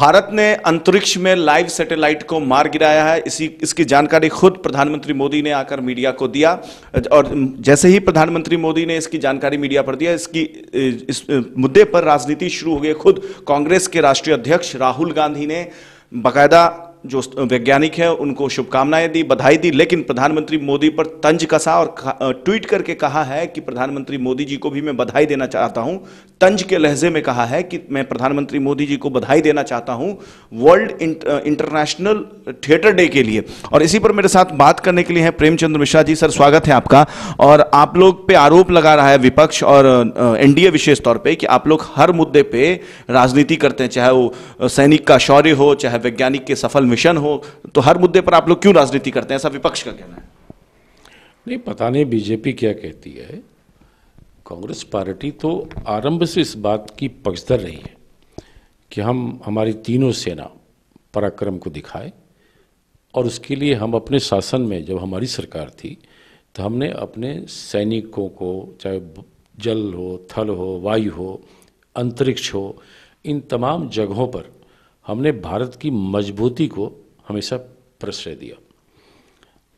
भारत ने अंतरिक्ष में लाइव सैटेलाइट को मार गिराया है। इसकी जानकारी खुद प्रधानमंत्री मोदी ने आकर मीडिया को दिया और जैसे ही प्रधानमंत्री मोदी ने इसकी जानकारी मीडिया पर दिया, इस मुद्दे पर राजनीति शुरू हो गई। खुद कांग्रेस के राष्ट्रीय अध्यक्ष राहुल गांधी ने बाकायदा जो वैज्ञानिक है उनको शुभकामनाएं दी, बधाई दी, लेकिन प्रधानमंत्री मोदी पर तंज कसा और ट्वीट करके कहा है कि प्रधानमंत्री मोदी जी को भी मैं बधाई देना चाहता हूं। तंज के लहजे में कहा है कि मैं प्रधानमंत्री मोदी जी को बधाई देना चाहता हूं वर्ल्ड इंटरनेशनल थिएटर डे के लिए। और इसी पर मेरे साथ बात करने के लिए हैं प्रेमचंद्र मिश्रा जी। सर, स्वागत है आपका। और आप लोग पे आरोप लगा रहा है विपक्ष और एनडीए विशेष तौर पे कि आप लोग हर मुद्दे पे राजनीति करते हैं, चाहे वो सैनिक का शौर्य हो, चाहे वैज्ञानिक के सफल मिशन हो, तो हर मुद्दे पर आप लोग क्यों राजनीति करते हैं, ऐसा विपक्ष का कहना है। नहीं, पता नहीं बीजेपी क्या कहती है। कांग्रेस पार्टी तो आरंभ से इस बात की पक्षधर रही है कि हम हमारी तीनों सेना पराक्रम को दिखाए, और उसके लिए हम अपने शासन में जब हमारी सरकार थी तो हमने अपने सैनिकों को, चाहे जल हो, थल हो, वायु हो, अंतरिक्ष हो, इन तमाम जगहों पर हमने भारत की मजबूती को हमेशा प्रश्रय दिया।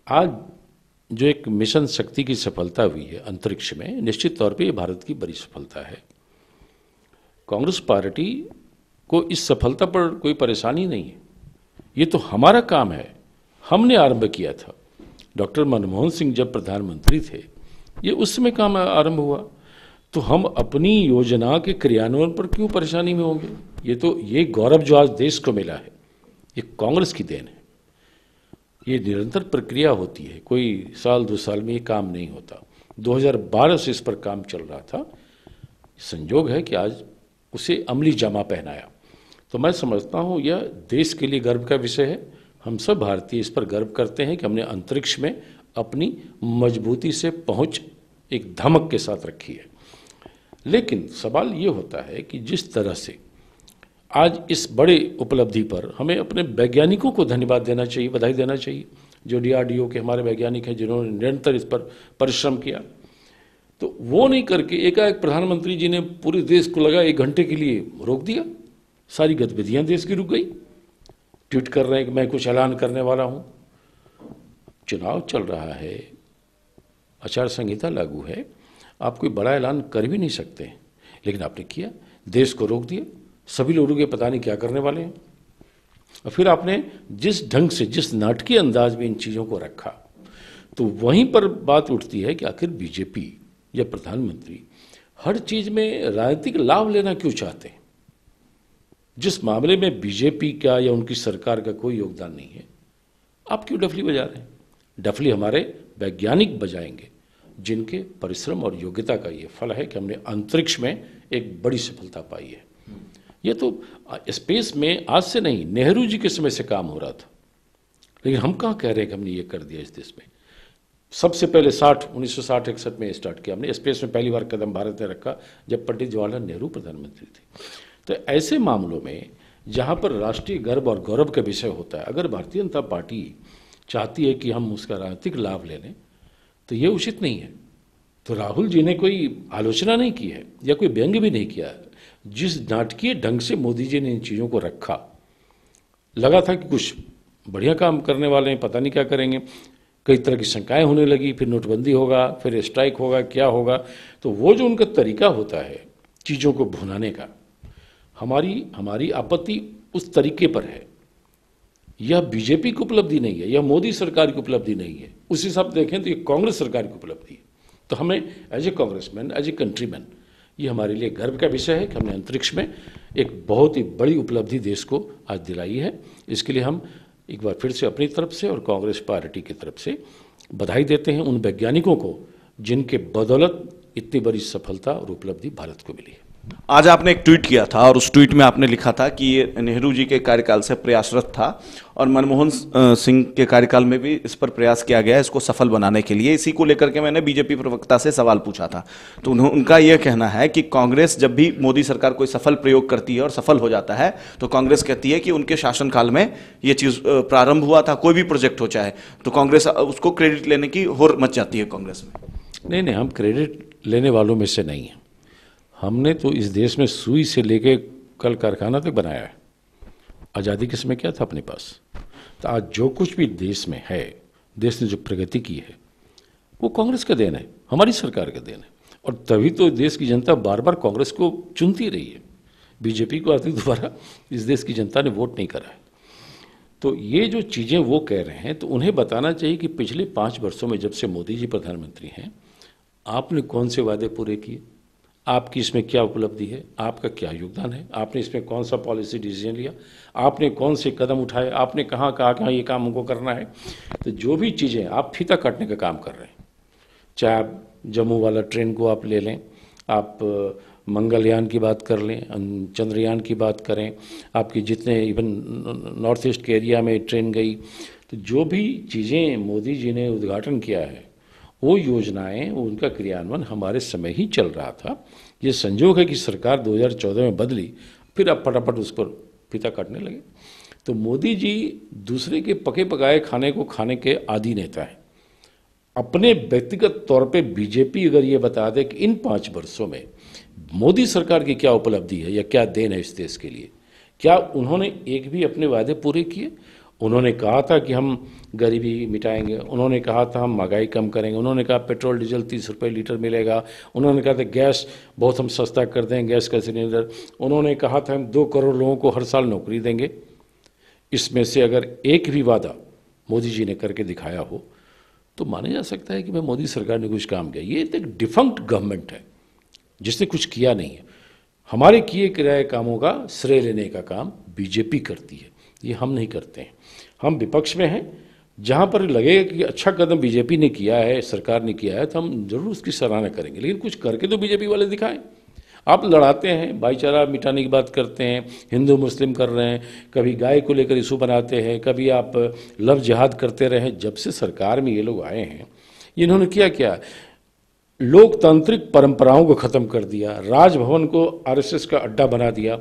आज जो एक मिशन शक्ति की सफलता हुई है अंतरिक्ष में, निश्चित तौर पे ये भारत की बड़ी सफलता है। कांग्रेस पार्टी को इस सफलता पर कोई परेशानी नहीं है, ये तो हमारा काम है, हमने आरंभ किया था। डॉक्टर मनमोहन सिंह जब प्रधानमंत्री थे, ये उस समय काम आरंभ हुआ, तो हम अपनी योजना के क्रियान्वयन पर क्यों परेशानी में होंगे। ये गौरव जो आज देश को मिला है, ये कांग्रेस की देन है। ये निरंतर प्रक्रिया होती है, कोई साल 2 साल में ये काम नहीं होता। 2012 से इस पर काम चल रहा था, संयोग है कि आज उसे अमली जामा पहनाया। तो मैं समझता हूँ यह देश के लिए गर्व का विषय है। हम सब भारतीय इस पर गर्व करते हैं कि हमने अंतरिक्ष में अपनी मजबूती से पहुँच एक धमक के साथ रखी है। लेकिन सवाल ये होता है कि जिस तरह से आज इस बड़े उपलब्धि पर हमें अपने वैज्ञानिकों को धन्यवाद देना चाहिए, बधाई देना चाहिए, जो डीआरडीओ के हमारे वैज्ञानिक हैं जिन्होंने निरंतर इस पर परिश्रम किया। तो वो नहीं करके एकाएक प्रधानमंत्री जी ने पूरे देश को लगा 1 घंटे के लिए रोक दिया, सारी गतिविधियां देश की रुक गई। ट्वीट कर रहे हैं कि मैं कुछ ऐलान करने वाला हूं। चुनाव चल रहा है, आचार संहिता लागू है, आप कोई बड़ा ऐलान कर भी नहीं सकते, लेकिन आपने किया, देश को रोक दिया। सभी लोगों के पता नहीं क्या करने वाले हैं। और फिर आपने जिस ढंग से, जिस नाटकीय अंदाज में इन चीज़ों को रखा, तो वहीं पर बात उठती है कि आखिर बीजेपी या प्रधानमंत्री हर चीज़ में राजनीतिक लाभ लेना क्यों चाहते हैं। जिस मामले में बीजेपी का या उनकी सरकार का कोई योगदान नहीं है, आप क्यों डफली बजा रहे हैं। डफली हमारे वैज्ञानिक बजाएंगे, जिनके परिश्रम और योग्यता का ये फल है कि हमने अंतरिक्ष में एक बड़ी सफलता पाई है। ये तो स्पेस में आज से नहीं, नेहरू जी के समय से काम हो रहा था, लेकिन हम कहाँ कह रहे हैं कि हमने ये कर दिया इस देश में। सबसे पहले 1960-61 में स्टार्ट किया हमने, स्पेस में पहली बार कदम भारत ने रखा जब पंडित जवाहरलाल नेहरू प्रधानमंत्री थे। तो ऐसे मामलों में जहाँ पर राष्ट्रीय गर्व और गौरव का विषय होता है, अगर भारतीय जनता पार्टी चाहती है कि हम उसका राजनीतिक लाभ ले लें, तो ये उचित नहीं है। तो राहुल जी ने कोई आलोचना नहीं की है या कोई व्यंग्य भी नहीं किया है। जिस नाटकीय ढंग से मोदी जी ने इन चीज़ों को रखा, लगा था कि कुछ बढ़िया काम करने वाले हैं, पता नहीं क्या करेंगे। कई तरह की शंकाएं होने लगी, फिर नोटबंदी होगा, फिर स्ट्राइक होगा, क्या होगा। तो वो जो उनका तरीका होता है चीज़ों को भुनाने का, हमारी आपत्ति उस तरीके पर है। यह बीजेपी की उपलब्धि नहीं है, यह मोदी सरकार की उपलब्धि नहीं है। उस हिसाब से देखें तो ये कांग्रेस सरकार की उपलब्धि है। तो हमें as a congressman, as a countryman, ये हमारे लिए गर्व का विषय है कि हमने अंतरिक्ष में एक बहुत ही बड़ी उपलब्धि देश को आज दिलाई है। इसके लिए हम एक बार फिर से अपनी तरफ से और कांग्रेस पार्टी की तरफ से बधाई देते हैं उन वैज्ञानिकों को जिनके बदौलत इतनी बड़ी सफलता और उपलब्धि भारत को मिली है। आज आपने एक ट्वीट किया था और उस ट्वीट में आपने लिखा था कि ये नेहरू जी के कार्यकाल से प्रयासरत था और मनमोहन सिंह के कार्यकाल में भी इस पर प्रयास किया गया है इसको सफल बनाने के लिए। इसी को लेकर के मैंने बीजेपी प्रवक्ता से सवाल पूछा था, तो उनका यह कहना है कि कांग्रेस जब भी मोदी सरकार कोई सफल प्रयोग करती है और सफल हो जाता है तो कांग्रेस कहती है कि उनके शासनकाल में ये चीज़ प्रारंभ हुआ था। कोई भी प्रोजेक्ट हो चाहे तो कांग्रेस उसको क्रेडिट लेने की होड़ मच जाती है कांग्रेस में। नहीं, हम क्रेडिट लेने वालों में से नहीं हैं। हमने तो इस देश में सुई से लेके कल कारखाना तक बनाया है। आज़ादी के समय क्या था अपने पास? तो आज जो कुछ भी देश में है, देश ने जो प्रगति की है, वो कांग्रेस का देन है, हमारी सरकार का देन है। और तभी तो देश की जनता बार बार कांग्रेस को चुनती रही है। बीजेपी को आती दोबारा इस देश की जनता ने वोट नहीं करा है। तो ये जो चीज़ें वो कह रहे हैं, तो उन्हें बताना चाहिए कि पिछले 5 वर्षों में जब से मोदी जी प्रधानमंत्री हैं, आपने कौन से वादे पूरे किए, आपकी इसमें क्या उपलब्धि है, आपका क्या योगदान है, आपने इसमें कौन सा पॉलिसी डिसीजन लिया, आपने कौन से कदम उठाए, आपने कहाँ कहा कि हाँ ये काम हमको करना है। तो जो भी चीज़ें आप फीता काटने का काम कर रहे हैं, चाहे आप जम्मू वाला ट्रेन को आप ले लें, आप मंगलयान की बात कर लें, चंद्रयान की बात करें, आपकी जितने इवन नॉर्थ ईस्ट के एरिया में ट्रेन गई, तो जो भी चीज़ें मोदी जी ने उद्घाटन किया है, वो योजनाएं, उनका क्रियान्वयन हमारे समय ही चल रहा था। ये संजोग है कि सरकार 2014 में बदली, फिर अब फटाफट उस पर फीता काटने लगे। तो मोदी जी दूसरे के पके पकाए खाने को खाने के आदी नेता हैं। अपने व्यक्तिगत तौर पे बीजेपी अगर ये बता दे कि इन 5 वर्षों में मोदी सरकार की क्या उपलब्धि है या क्या देन है इस देश के लिए, क्या उन्होंने एक भी अपने वादे पूरे किए? उन्होंने कहा था कि हम गरीबी मिटाएंगे, उन्होंने कहा था हम महंगाई कम करेंगे, उन्होंने कहा पेट्रोल डीजल 30 रुपये लीटर मिलेगा, उन्होंने कहा था गैस बहुत हम सस्ता कर देंगे, गैस का सिलेंडर, उन्होंने कहा था हम 2 करोड़ लोगों को हर साल नौकरी देंगे। इसमें से अगर एक भी वादा मोदी जी ने करके दिखाया हो तो माना जा सकता है कि मैं मोदी सरकार ने कुछ काम किया। ये एक डिफंक्ट गवर्नमेंट है जिसने कुछ किया नहीं है। हमारे किए कराए कामों का श्रेय लेने का काम बीजेपी करती है, ये हम नहीं करते हैं। हम विपक्ष में हैं, जहाँ पर लगेगा कि अच्छा कदम बीजेपी ने किया है, सरकार ने किया है, तो हम जरूर उसकी सराहना करेंगे, लेकिन कुछ करके तो बीजेपी वाले दिखाएं। आप लड़ाते हैं, भाईचारा मिटाने की बात करते हैं, हिंदू मुस्लिम कर रहे हैं, कभी गाय को लेकर इशू बनाते हैं, कभी आप लव जिहाद करते रहे। जब से सरकार में ये लोग आए हैं, इन्होंने किया क्या? लोकतांत्रिक परंपराओं को खत्म कर दिया, राजभवन को आरएसएस का अड्डा बना दिया।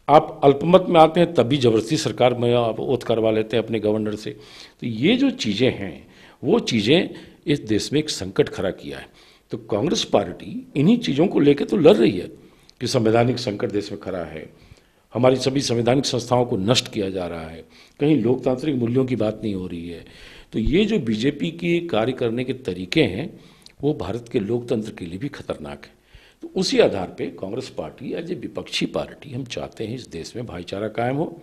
आप अल्पमत में आते हैं तब भी जबरदस्ती सरकार में आप ओथ करवा लेते हैं अपने गवर्नर से। तो ये जो चीज़ें हैं, वो चीज़ें इस देश में एक संकट खड़ा किया है। तो कांग्रेस पार्टी इन्हीं चीज़ों को लेकर तो लड़ रही है कि संवैधानिक संकट देश में खड़ा है, हमारी सभी संवैधानिक संस्थाओं को नष्ट किया जा रहा है, कहीं लोकतांत्रिक मूल्यों की बात नहीं हो रही है। तो ये जो बीजेपी के कार्य करने के तरीके हैं, वो भारत के लोकतंत्र के लिए भी खतरनाक है। तो उसी आधार पे कांग्रेस पार्टी एज ए विपक्षी पार्टी हम चाहते हैं इस देश में भाईचारा कायम हो,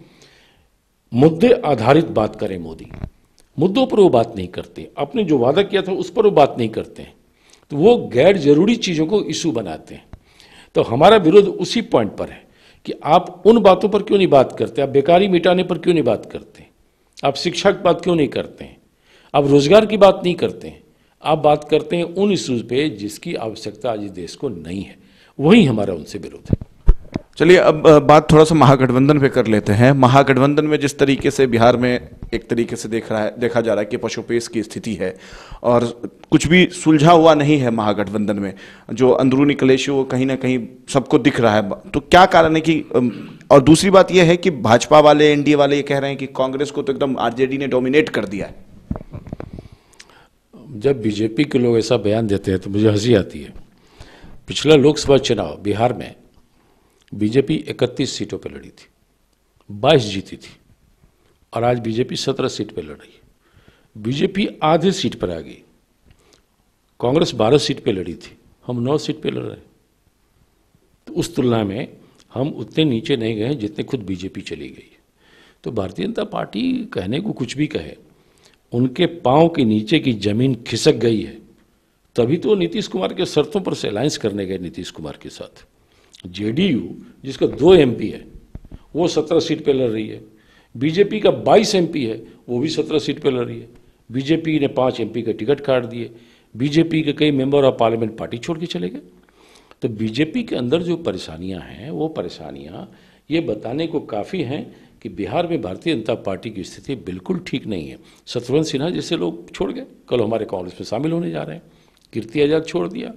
मुद्दे आधारित बात करें। मोदी मुद्दों पर वो बात नहीं करते, अपने जो वादा किया था उस पर वो बात नहीं करते हैं, तो वो गैर जरूरी चीज़ों को इशू बनाते हैं। तो हमारा विरोध उसी पॉइंट पर है कि आप उन बातों पर क्यों नहीं बात करते, आप बेकारी मिटाने पर क्यों नहीं बात करते, आप शिक्षा की बात क्यों नहीं करते हैं, आप रोजगार की बात नहीं करते हैं, आप बात करते हैं उन इश्यूज पे जिसकी आवश्यकता आज इस देश को नहीं है। वही हमारा उनसे विरोध है। चलिए अब बात थोड़ा सा महागठबंधन पे कर लेते हैं। महागठबंधन में जिस तरीके से बिहार में एक तरीके से देखा जा रहा है कि पशुपेश की स्थिति है और कुछ भी सुलझा हुआ नहीं है महागठबंधन में, जो अंदरूनी कलेश वो कहीं ना कहीं सबको दिख रहा है। तो क्या कारण है कि, और दूसरी बात यह है कि भाजपा वाले, एनडीए वाले ये कह रहे हैं कि कांग्रेस को तो एकदम आरजेडी ने डोमिनेट कर दिया है। जब बीजेपी के लोग ऐसा बयान देते हैं तो मुझे हंसी आती है। पिछला लोकसभा चुनाव बिहार में बीजेपी 31 सीटों पर लड़ी थी, 22 जीती थी, और आज बीजेपी 17 सीट पर लड़ रही है। बीजेपी आधे सीट पर आ गई, कांग्रेस 12 सीट पर लड़ी थी, हम 9 सीट पर लड़ रहे हैं। तो उस तुलना में हम उतने नीचे नहीं गए जितने खुद बीजेपी चली गई। तो भारतीय जनता पार्टी कहने को कुछ भी कहे, उनके पांव के नीचे की जमीन खिसक गई है। तभी तो नीतीश कुमार के शर्तों पर से अलायंस करने गए नीतीश कुमार के साथ। जेडीयू जिसका 2 एमपी है वो 17 सीट पे लड़ रही है, बीजेपी का 22 एमपी है वो भी 17 सीट पे लड़ रही है। बीजेपी ने 5 एमपी के टिकट काट दिए, बीजेपी के कई मेंबर ऑफ पार्लियामेंट पार्टी छोड़ के चले गए। तो बीजेपी के अंदर जो परेशानियां हैं, वो परेशानियां ये बताने को काफ़ी हैं कि बिहार में भारतीय जनता पार्टी की स्थिति बिल्कुल ठीक नहीं है। शत्रुघ्न सिन्हा जैसे लोग छोड़ गए, कल हमारे कांग्रेस में शामिल होने जा रहे हैं। कीर्ति आजाद छोड़ दिया,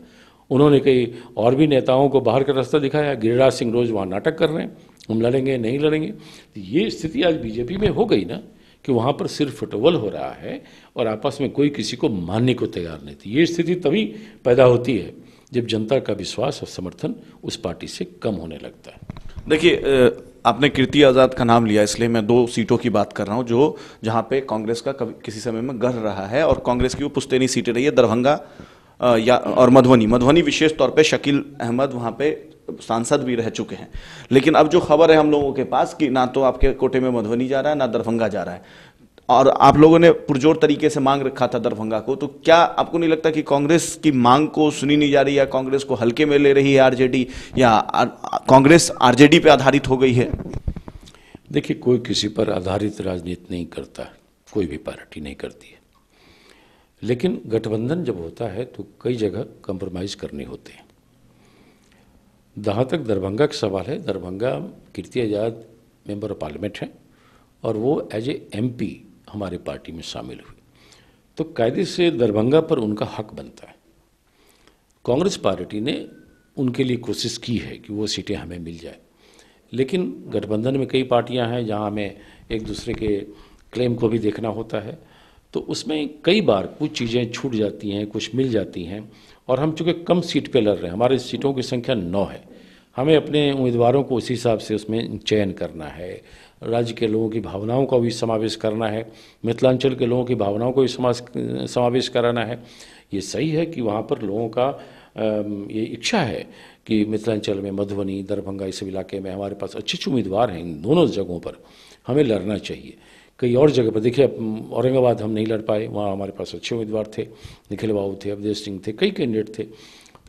उन्होंने कई और भी नेताओं को बाहर का रास्ता दिखाया। गिरिराज सिंह रोज वहाँ नाटक कर रहे हैं, हम लड़ेंगे नहीं लड़ेंगे। तो ये स्थिति आज बीजेपी में हो गई ना कि वहाँ पर सिर्फ फुटबॉल हो रहा है और आपस में कोई किसी को मानने को तैयार नहीं थी। ये स्थिति तभी पैदा होती है जब जनता का विश्वास और समर्थन उस पार्टी से कम होने लगता है। देखिए, आपने कीर्ति आज़ाद का नाम लिया, इसलिए मैं 2 सीटों की बात कर रहा हूं जो जहां पे कांग्रेस का कभी किसी समय में गढ़ रहा है, और कांग्रेस की वो पुश्तैनी सीटें रही है, दरभंगा या और मधुबनी विशेष तौर पे शकील अहमद वहां पे सांसद भी रह चुके हैं। लेकिन अब जो खबर है हम लोगों के पास कि ना तो आपके कोटे में मधुबनी जा रहा है, ना दरभंगा जा रहा है, और आप लोगों ने पुरजोर तरीके से मांग रखा था दरभंगा को, तो क्या आपको नहीं लगता कि कांग्रेस की मांग को सुनी नहीं जा रही, या कांग्रेस को हल्के में ले रही है आरजेडी, या कांग्रेस आरजेडी पे आधारित हो गई है? देखिए, कोई किसी पर आधारित राजनीति नहीं करता है, कोई भी पार्टी नहीं करती है, लेकिन गठबंधन जब होता है तो कई जगह कंप्रोमाइज करने होते हैं। जहाँ तक दरभंगा का सवाल है, दरभंगा कीर्ति आज़ाद मेंबर ऑफ पार्लियामेंट हैं और वो एज ए एमपी हमारी पार्टी में शामिल हुए, तो कायदे से दरभंगा पर उनका हक बनता है। कांग्रेस पार्टी ने उनके लिए कोशिश की है कि वो सीटें हमें मिल जाए, लेकिन गठबंधन में कई पार्टियां हैं जहां हमें एक दूसरे के क्लेम को भी देखना होता है, तो उसमें कई बार कुछ चीज़ें छूट जाती हैं, कुछ मिल जाती हैं, और हम चूँकि कम सीट पे लड़ रहे हैं, हमारी सीटों की संख्या 9 है, हमें अपने उम्मीदवारों को उसी हिसाब से उसमें चयन करना है, राज्य के लोगों की भावनाओं का भी समावेश करना है, मिथिलांचल के लोगों की भावनाओं को भी समावेश कराना है। ये सही है कि वहाँ पर लोगों का ये इच्छा है कि मिथिलांचल में मधुबनी, दरभंगा, इस इलाके में हमारे पास अच्छे उम्मीदवार हैं, इन दोनों जगहों पर हमें लड़ना चाहिए। कई और जगह पर देखिए, औरंगाबाद हम नहीं लड़ पाए, वहाँ हमारे पास अच्छे उम्मीदवार थे, निखिल बाबू थे, अवधेश सिंह थे, कई कैंडिडेट थे।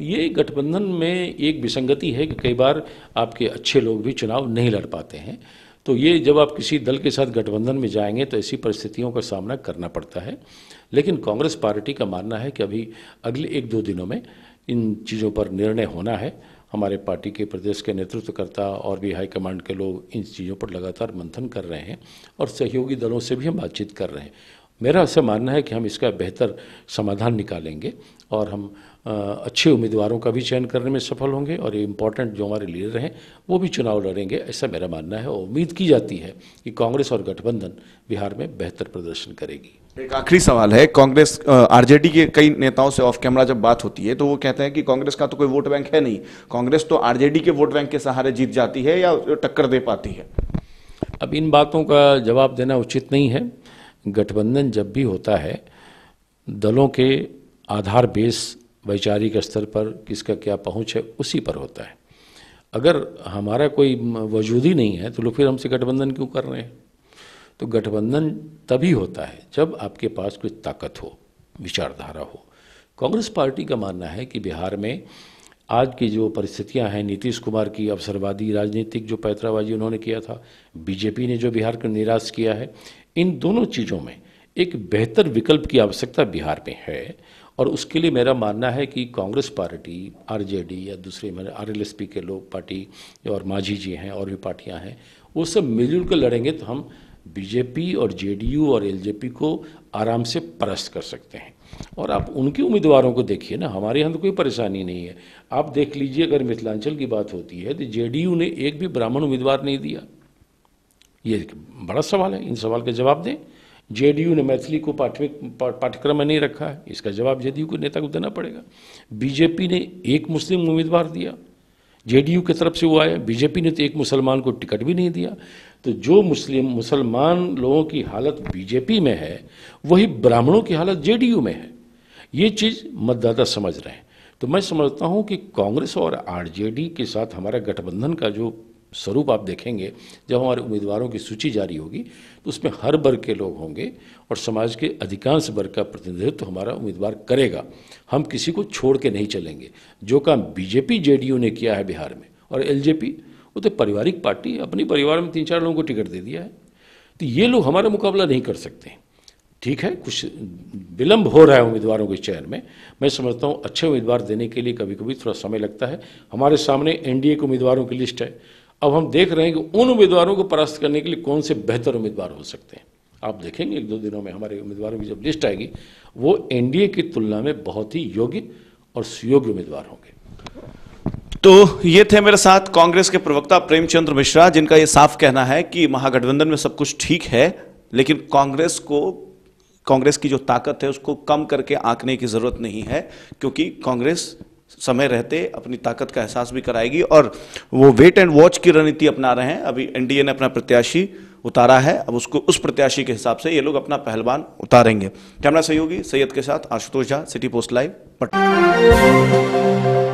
ये गठबंधन में एक विसंगति है कि कई बार आपके अच्छे लोग भी चुनाव नहीं लड़ पाते हैं, तो ये जब आप किसी दल के साथ गठबंधन में जाएंगे तो ऐसी परिस्थितियों का सामना करना पड़ता है। लेकिन कांग्रेस पार्टी का मानना है कि अभी अगले 1-2 दिनों में इन चीज़ों पर निर्णय होना है। हमारे पार्टी के प्रदेश के नेतृत्वकर्ता और भी हाईकमांड के लोग इन चीज़ों पर लगातार मंथन कर रहे हैं और सहयोगी दलों से भी हम बातचीत कर रहे हैं। मेरा ऐसा मानना है कि हम इसका बेहतर समाधान निकालेंगे और हम अच्छे उम्मीदवारों का भी चयन करने में सफल होंगे, और ये इम्पोर्टेंट जो हमारे लीडर हैं वो भी चुनाव लड़ेंगे, ऐसा मेरा मानना है। और उम्मीद की जाती है कि कांग्रेस और गठबंधन बिहार में बेहतर प्रदर्शन करेगी। एक आखिरी सवाल है, कांग्रेस आरजेडी के कई नेताओं से ऑफ कैमरा जब बात होती है तो वो कहते हैं कि कांग्रेस का तो कोई वोट बैंक है नहीं, कांग्रेस तो आरजेडी के वोट बैंक के सहारे जीत जाती है या टक्कर दे पाती है। अब इन बातों का जवाब देना उचित नहीं है। गठबंधन जब भी होता है, दलों के आधार बेस वैचारिक स्तर पर किसका क्या पहुंच है उसी पर होता है। अगर हमारा कोई वजूद ही नहीं है तो लोग फिर हमसे गठबंधन क्यों कर रहे हैं? तो गठबंधन तभी होता है जब आपके पास कोई ताकत हो, विचारधारा हो। कांग्रेस पार्टी का मानना है कि बिहार में आज की जो परिस्थितियां हैं, नीतीश कुमार की अवसरवादी राजनीतिक जो पैतराबाजी उन्होंने किया था, बीजेपी ने जो बिहार को निराश किया है, इन दोनों चीज़ों में एक बेहतर विकल्प की आवश्यकता बिहार में है। और उसके लिए मेरा मानना है कि कांग्रेस पार्टी, आरजेडी या दूसरे आरएलएसपी के लोग पार्टी और मांझी जी हैं और भी पार्टियां हैं, वो सब मिलजुल कर लड़ेंगे तो हम बीजेपी और जेडीयू और एलजेपी को आराम से परास्त कर सकते हैं। और आप उनके उम्मीदवारों को देखिए ना, हमारे यहाँ तो कोई परेशानी नहीं है। आप देख लीजिए, अगर मिथिलांचल की बात होती है तो जेडीयू ने एक भी ब्राह्मण उम्मीदवार नहीं दिया। ये बड़ा सवाल है, इन सवाल का जवाब दें। जेडीयू ने मैथिली को पाठ्यक्रम में नहीं रखा है, इसका जवाब जेडीयू के नेता को देना पड़ेगा। बीजेपी ने एक मुस्लिम उम्मीदवार दिया, जेडीयू की तरफ से वो आया। बीजेपी ने तो एक मुसलमान को टिकट भी नहीं दिया। तो जो मुसलमान लोगों की हालत बीजेपी में है, वही ब्राह्मणों की हालत जेडीयू में है। ये चीज़ मतदाता समझ रहे हैं। तो मैं समझता हूँ कि कांग्रेस और आरजेडी के साथ हमारा गठबंधन का जो स्वरूप आप देखेंगे, जब हमारे उम्मीदवारों की सूची जारी होगी तो उसमें हर वर्ग के लोग होंगे और समाज के अधिकांश वर्ग का प्रतिनिधित्व तो हमारा उम्मीदवार करेगा। हम किसी को छोड़ के नहीं चलेंगे। जो काम बीजेपी जेडीयू ने किया है बिहार में, और एलजेपी, वो तो पारिवारिक पार्टी, अपनी परिवार में 3-4 लोगों को टिकट दे दिया है, तो ये लोग हमारा मुकाबला नहीं कर सकते। ठीक है, कुछ विलंब हो रहा है उम्मीदवारों के चयन में। मैं समझता हूँ अच्छे उम्मीदवार देने के लिए कभी कभी थोड़ा समय लगता है। हमारे सामने एनडीए के उम्मीदवारों की लिस्ट है। अब हम देख रहे हैं कि उन उम्मीदवारों को परास्त करने के लिए कौन से बेहतर उम्मीदवार हो सकते हैं। आप देखेंगे 1-2 दिनों में हमारे उम्मीदवारों की जब लिस्ट आएगी, वो एनडीए की तुलना में बहुत ही योग्य और सुयोग्य उम्मीदवार होंगे। तो ये थे मेरे साथ कांग्रेस के प्रवक्ता प्रेमचंद्र मिश्रा, जिनका ये साफ कहना है कि महागठबंधन में सब कुछ ठीक है, लेकिन कांग्रेस की जो ताकत है उसको कम करके आंकने की जरूरत नहीं है, क्योंकि कांग्रेस समय रहते अपनी ताकत का एहसास भी कराएगी। और वो वेट एंड वॉच की रणनीति अपना रहे हैं। अभी एनडीए ने अपना प्रत्याशी उतारा है, अब उसको उस प्रत्याशी के हिसाब से ये लोग अपना पहलवान उतारेंगे। कैमरा सहयोगी सैयद के साथ Ashutosh Jha, city post live, Patna.